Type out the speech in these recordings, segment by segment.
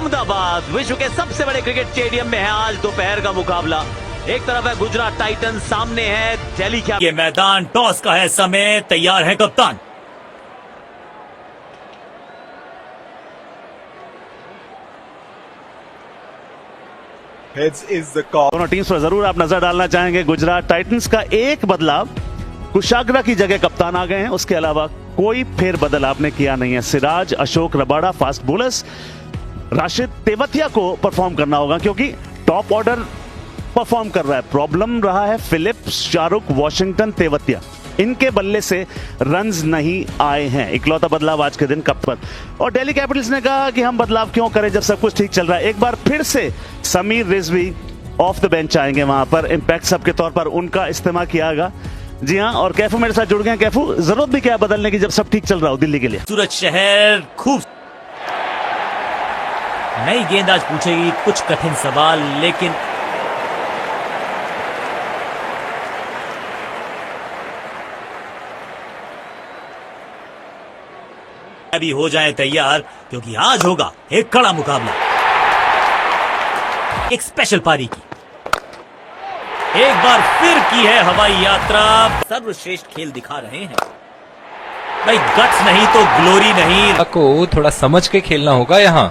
अहमदाबाद विश्व के सबसे बड़े क्रिकेट स्टेडियम में है आज दोपहर का मुकाबला। एक तरफ है गुजरात टाइटंस, सामने है दिल्ली कैपिटल्स। ये मैदान टॉस का है समय, तैयार है कप्तान। Heads is the call. दोनों टीम्स पर जरूर आप नजर डालना चाहेंगे। गुजरात टाइटंस का एक बदलाव, कुशाग्रा की जगह कप्तान आ गए हैं, उसके अलावा कोई फेरबदल आपने किया नहीं है। Siraj, Ashok Rabada fast bowlers, Rashid Tewatia को परफॉर्म करना होगा क्योंकि टॉप ऑर्डर परफॉर्म कर रहा है। प्रॉब्लम रहा है फिलिप्स, शाहरुख, वॉशिंगटन, तेवतिया, इनके बल्ले से रन्स नहीं आए हैं। इकलौता बदलाव आज के दिन कप पर। और दिल्ली कैपिटल्स ने कहा कि हम बदलाव क्यों करें जब सब कुछ ठीक चल रहा है। एक बार फिर से Sameer Rizvi of the bench आएंगे, वहां पर इंपैक्ट सब के तौर पर उनका इस्तेमाल किया गया। जी हां, और कैफू मेरे साथ जुड़ गए। कैफू, जरूरत भी क्या है बदलने की जब सब ठीक चल रहा हो दिल्ली के लिए? सूरज शहर खूब नई गेंद आज पूछेगी कुछ कठिन सवाल, लेकिन अभी हो जाएं तैयार क्योंकि आज होगा एक कड़ा मुकाबला। एक स्पेशल पारी की एक बार फिर की है हवाई यात्रा। सर्वश्रेष्ठ खेल दिखा रहे हैं भाई, गट्स नहीं तो ग्लोरी नहीं। को थोड़ा समझ के खेलना होगा यहाँ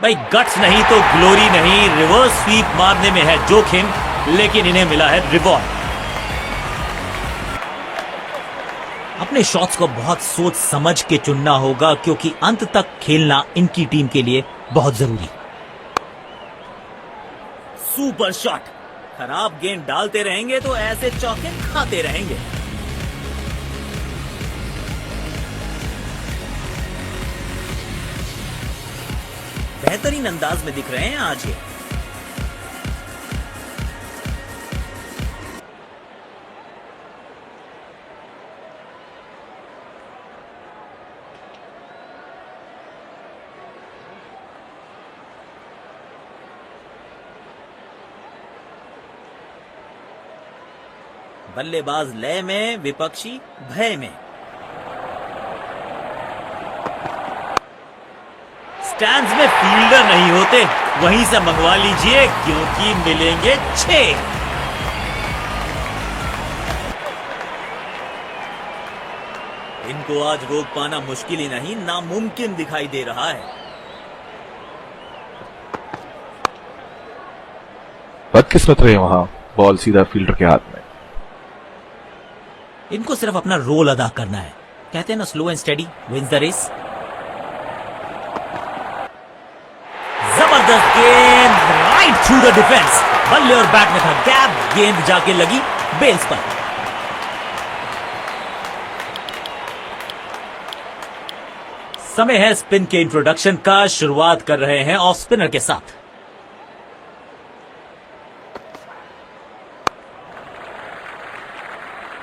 भाई, गट्स नहीं तो ग्लोरी नहीं। रिवर्स स्वीप मारने में है जोखिम, लेकिन इन्हें मिला है रिवॉर्ड। अपने शॉट्स को बहुत सोच समझ के चुनना होगा क्योंकि अंत तक खेलना इनकी टीम के लिए बहुत जरूरी। Super shot. खराब गेंद डालते रहेंगे तो ऐसे चौके खाते रहेंगे। बेहतरीन अंदाज में दिख रहे हैं आज ये। बल्लेबाज लय में, विपक्षी भय में। स्टैंड्स में फील्डर नहीं होते, वहीं से मंगवा लीजिए क्योंकि मिलेंगे 6। इनको आज रोक पाना मुश्किल ही नहीं, नामुमकिन दिखाई दे रहा है। बदकिस्मत रहे वहां, बॉल सीधा फील्डर के हाथ में। इनको सिर्फ अपना रोल अदा करना है। कहते हैं ना, slow and steady wins the race. जबरदस्त गेंद राइट थ्रू द डिफेंस। बल्ले और बैट में था गैप, गेंद जाके लगी बेल्स पर। समय है स्पिन के इंट्रोडक्शन का। शुरुआत कर रहे हैं ऑफ स्पिनर के साथ।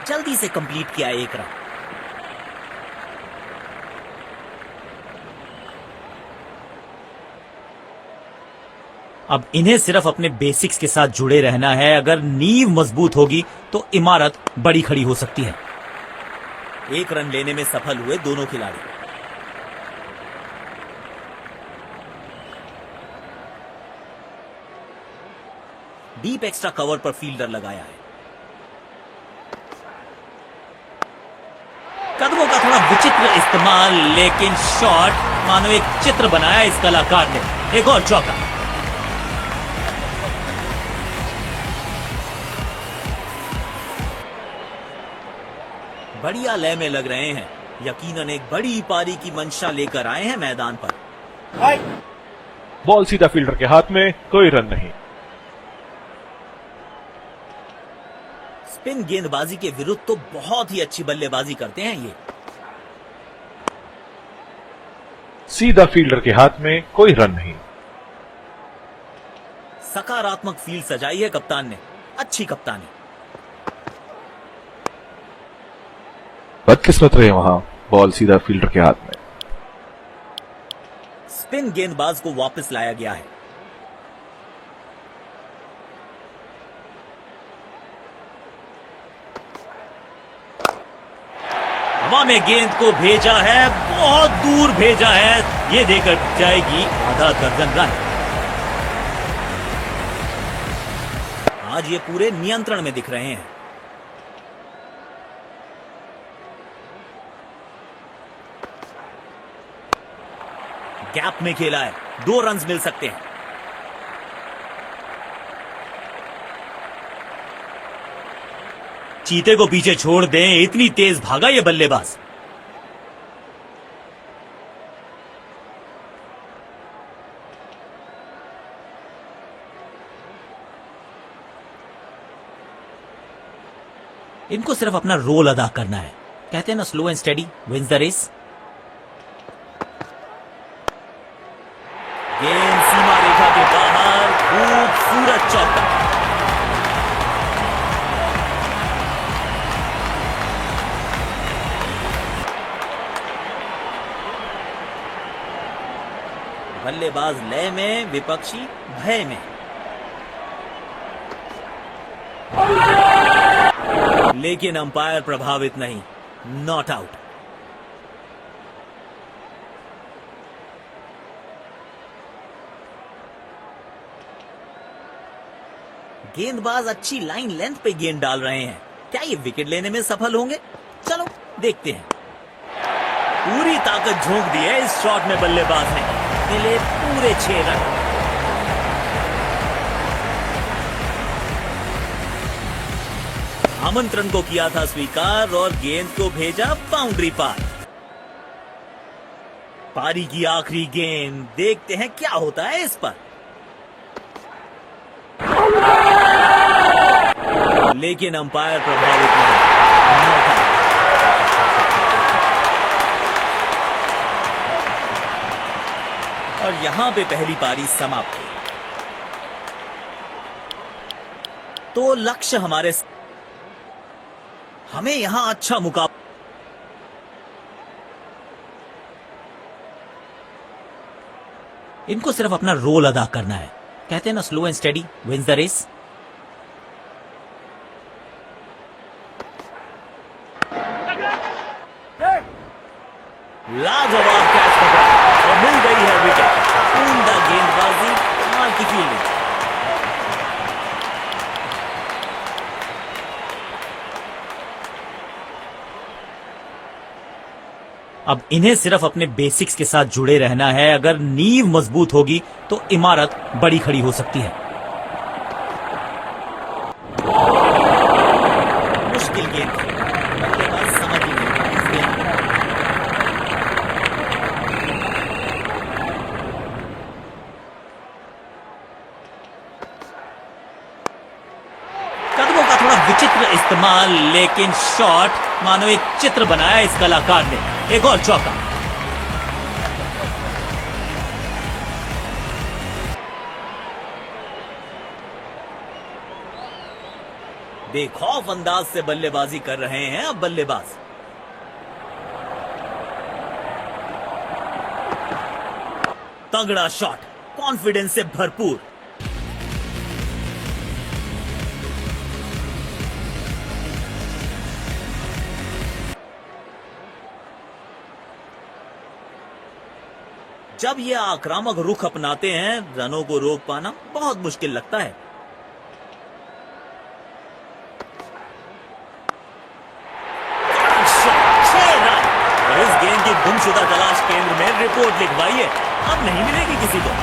जल्दी से कंप्लीट किया एक रन। अब इन्हें सिर्फ अपने बेसिक्स के साथ जुड़े रहना है। अगर नींव मजबूत होगी तो इमारत बड़ी खड़ी हो सकती है। एक रन लेने में सफल हुए दोनों खिलाड़ी। डीप एक्स्ट्रा कवर पर फील्डर लगाया है। कदमों का थोड़ा विचित्र इस्तेमाल, लेकिन शॉट मानो एक चित्र बनाया इस कलाकार ने। एक और चौका। बढ़िया लय में लग रहे हैं। यकीनन एक बड़ी पारी की मंशा लेकर आए हैं मैदान पर। बॉल सीधा फील्डर के हाथ में, कोई रन नहीं। स्पिन गेंदबाजी के विरुद्ध तो बहुत ही अच्छी बल्लेबाजी करते हैं ये। सीधा फील्डर के हाथ में, कोई रन नहीं। सकारात्मक फील्ड सजाई है कप्तान ने। अच्छी कप्तानी। बदकिस्मत रहे वहां, बॉल सीधा फील्डर के हाथ में। स्पिन गेंदबाज को वापस लाया गया है। हवा में गेंद को भेजा है, बहुत दूर भेजा है, ये देकर जाएगी आधा दर्जन रन। आज ये पूरे नियंत्रण में दिख रहे हैं। गैप में खेला है, 2 रन मिल सकते हैं। चीते को पीछे छोड़ दें, इतनी तेज भागा ये बल्लेबाज। इनको सिर्फ अपना रोल अदा करना है। कहते हैं ना, slow and steady wins the race. गेंद सीमा रेखा के बाहर, खूबसूरत चौका। बल्लेबाज लय में, विपक्षी भय में। लेकिन अंपायर प्रभावित नहीं, नॉट आउट। गेंदबाज अच्छी लाइन लेंथ पे गेंद डाल रहे हैं। क्या ये विकेट लेने में सफल होंगे? चलो देखते हैं। पूरी ताकत झोंक दी है इस शॉट में बल्लेबाज ने। मिले पूरे 6 रन। आमंत्रण को किया था स्वीकार और गेंद को भेजा बाउंड्री पार। पारी की आखिरी गेंद, देखते हैं क्या होता है इस पर। लेकिन अंपायर प्रभावित नहीं। और यहां पे पहली पारी समाप्त हुई। तो लक्ष्य हमें यहां अच्छा मुकाबला। इनको सिर्फ अपना रोल अदा करना है। कहते हैं ना, slow and steady wins the race. लाजवाब कैच पकड़ा और मिल गई है विकेट। उम्दा गेंदबाजी, कमाल की फील्डिंग। अब इन्हें सिर्फ अपने बेसिक्स के साथ जुड़े रहना है। अगर नींव मजबूत होगी तो इमारत बड़ी खड़ी हो सकती है। मुश्किल गेंद, बल्लेबाज समझ ही नहीं पाया इस गेंद को। कदमों का थोड़ा विचित्र इस्तेमाल, लेकिन शॉट मानो एक चित्र बनाया इस कलाकार ने। एक और चौका। बेखौफ अंदाज से बल्लेबाजी कर रहे हैं अब बल्लेबाज। तगड़ा शॉट, कॉन्फिडेंस से भरपूर। जब ये आक्रामक रुख अपनाते हैं, रनों को रोक पाना बहुत मुश्किल लगता है। और इस गेंद की गुमशुदा तलाश केंद्र में रिपोर्ट लिखवाई है, अब नहीं मिलेगी किसी को।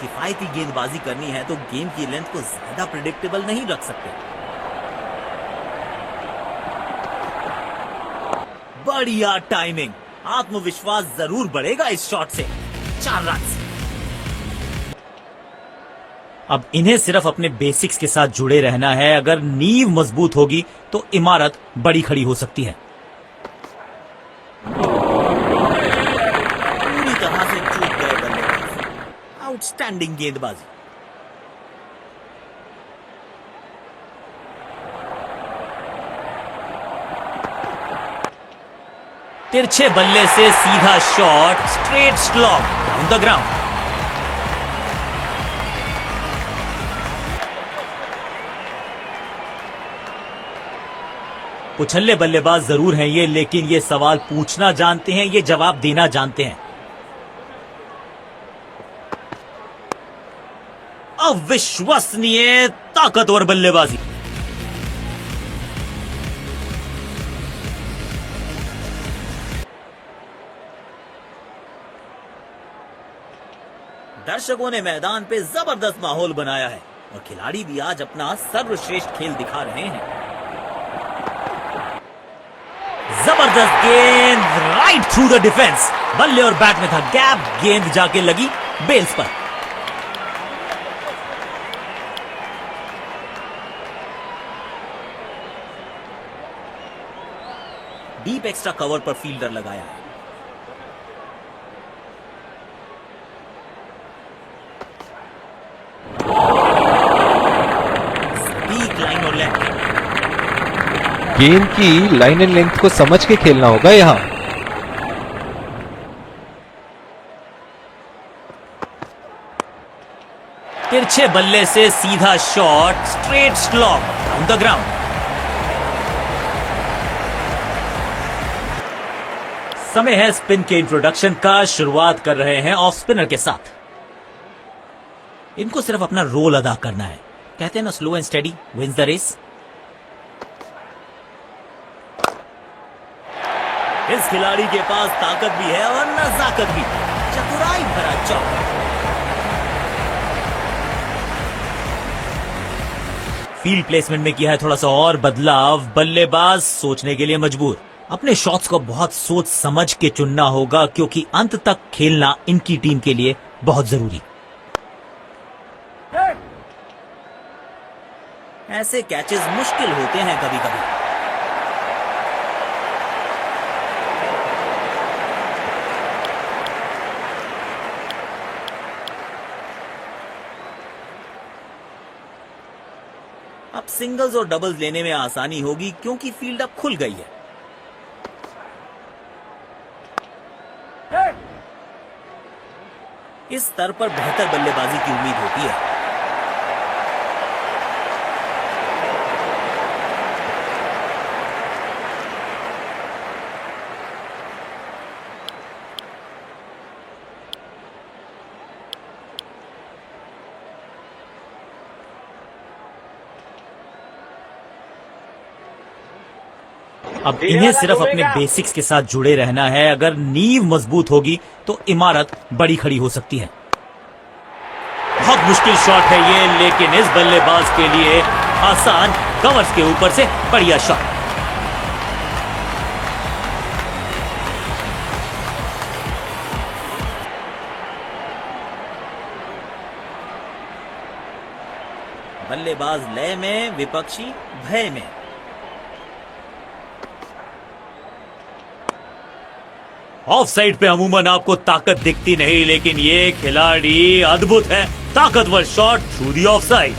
किफायती गेंदबाजी करनी है तो गेम की लेंथ को ज्यादा प्रिडिक्टेबल नहीं रख सकते। बढ़िया टाइमिंग, आत्मविश्वास जरूर बढ़ेगा इस शॉट से। 4 रन। अब इन्हें सिर्फ अपने बेसिक्स के साथ जुड़े रहना है। अगर नींव मजबूत होगी तो इमारत बड़ी खड़ी हो सकती है। पूरी तरह से चूक गए बल्लेबाज। आउटस्टैंडिंग गेंदबाजी। तिरछे बल्ले से सीधा shot, straight slog on the ground. उछल्ले बल्लेबाज जरूर हैं ये, लेकिन ये सवाल पूछना जानते हैं, ये जवाब देना जानते हैं। अविश्वसनीय ताकतवर बल्लेबाजी। दर्शकों ने मैदान पे जबरदस्त माहौल बनाया है और खिलाड़ी भी आज अपना सर्वश्रेष्ठ खेल दिखा रहे हैं। जबरदस्त गेंद राइट थ्रू द डिफेंस। बल्ले और बैट में था गैप, गेंद जाके लगी बेल्स पर। डीप एक्स्ट्रा कवर पर फील्डर लगाया है। स्पीक लाइन और लेंथ। गेंद की लाइन एंड लेंथ को समझ के खेलना होगा यहाँ। तिरछे बल्ले से सीधा shot, straight slog on the ground. समय है स्पिन के इंट्रोडक्शन का। शुरुआत कर रहे हैं ऑफ स्पिनर के साथ। इनको सिर्फ अपना रोल अदा करना है। कहते हैं ना, slow and steady wins the race. इस खिलाड़ी के पास ताकत भी है और नजाकत भी। चतुराई भरा चौका। फील्ड प्लेसमेंट में किया है थोड़ा सा और बदलाव। बल्लेबाज सोचने के लिए मजबूर। अपने शॉट्स को बहुत सोच समझ के चुनना होगा, क्योंकि अंत तक खेलना इनकी टीम के लिए बहुत जरूरी। ऐसे कैचेस मुश्किल होते हैं कभी कभी। अब सिंगल्स और डबल्स लेने में आसानी होगी, क्योंकि फील्ड अब खुल गई है। इस स्तर पर बेहतर बल्लेबाजी की उम्मीद होती है। अब इन्हें सिर्फ अपने बेसिक्स के साथ जुड़े रहना है। अगर नींव मजबूत होगी तो इमारत बड़ी खड़ी हो सकती है। बहुत मुश्किल शॉट है ये, लेकिन इस बल्लेबाज के लिए आसान। कवर्स के ऊपर से बढ़िया शॉट। बल्लेबाज लय में, विपक्षी भय में। ऑफ साइड पे अमूमन आपको ताकत दिखती नहीं, लेकिन ये खिलाड़ी अद्भुत है। ताकतवर shot through the of side.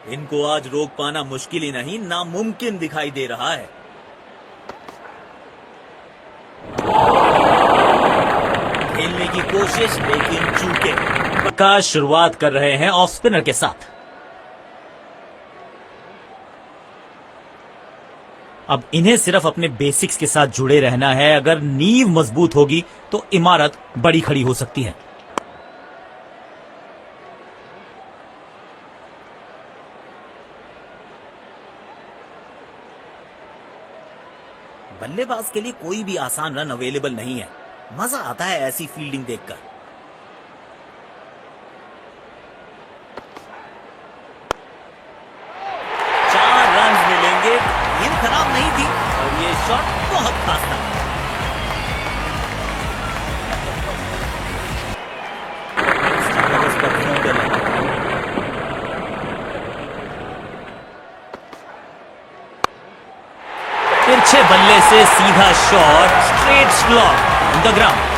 इनको आज रोक पाना मुश्किल ही नहीं, नामुमकिन दिखाई दे रहा है। खेलने की कोशिश, लेकिन चूके। का शुरुआत कर रहे हैं ऑफ स्पिनर के साथ। अब इन्हें सिर्फ अपने बेसिक्स के साथ जुड़े रहना है। अगर नींव मजबूत होगी तो इमारत बड़ी खड़ी हो सकती है। बल्लेबाज के लिए कोई भी आसान रन अवेलेबल नहीं है। मजा आता है ऐसी फील्डिंग देखकर। खराब नहीं थी और ये शॉट बहुत खास था। तिरछे बल्ले से सीधा shot, straight slog on the ground.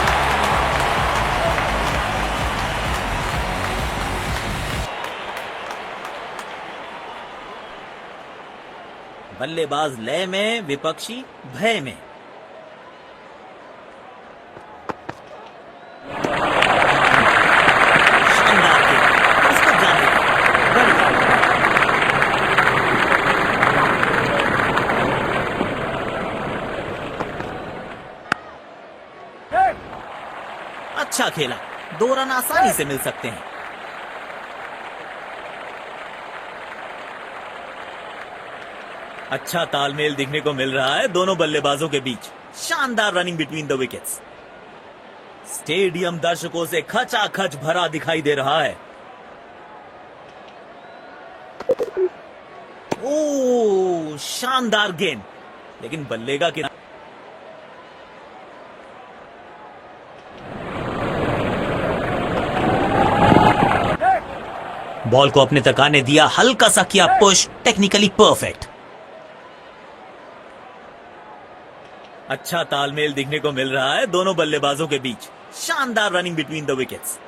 बल्लेबाज लय में, विपक्षी भय में। शानदार गेंद, इसको जाने दो। बढ़िया। अच्छा खेला, 2 रन आसानी से मिल सकते हैं। अच्छा तालमेल दिखने को मिल रहा है दोनों बल्लेबाजों के बीच। शानदार running between the wickets. Stadium दर्शकों से खचाखच भरा दिखाई दे रहा है। ओ, शानदार गेंद, लेकिन बल्ले का किनारा। बॉल को अपने तक आने दिया, हल्का सा किया पुश, टेक्निकली परफेक्ट। अच्छा तालमेल दिखने को मिल रहा है दोनों बल्लेबाजों के बीच। शानदार रनिंग बिटवीन द विकेट्स।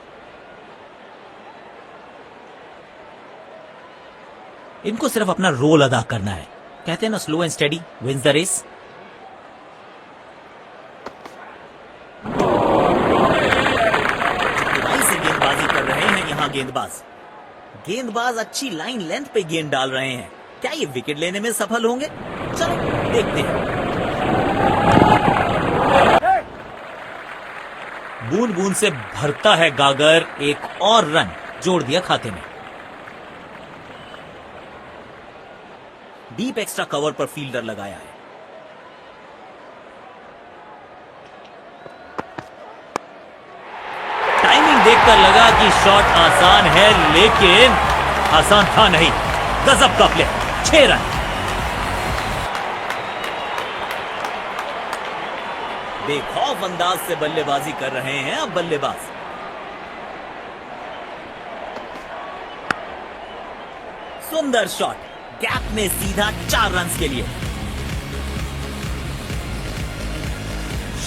इनको सिर्फ अपना रोल अदा करना है। कहते हैं ना, slow and steady wins the race. से गेंदबाजी कर रहे हैं यहां गेंदबाज अच्छी लाइन लेंथ पे गेंद डाल रहे हैं। क्या ये विकेट लेने में सफल होंगे? चलो देखते हैं। बूंद बूंद से भरता है गागर, एक और रन जोड़ दिया खाते में। डीप एक्स्ट्रा कवर पर फील्डर लगाया है। टाइमिंग देखकर लगा कि शॉट आसान है, लेकिन आसान था नहीं। गजब का प्ले, 6 रन। बेखौफ अंदाज से बल्लेबाजी कर रहे हैं अब बल्लेबाज। सुंदर शॉट, गैप में सीधा 4 रन के लिए।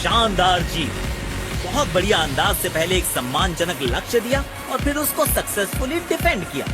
शानदार जीत। बहुत बढ़िया अंदाज से पहले एक सम्मानजनक लक्ष्य दिया और फिर उसको सक्सेसफुली डिफेंड किया।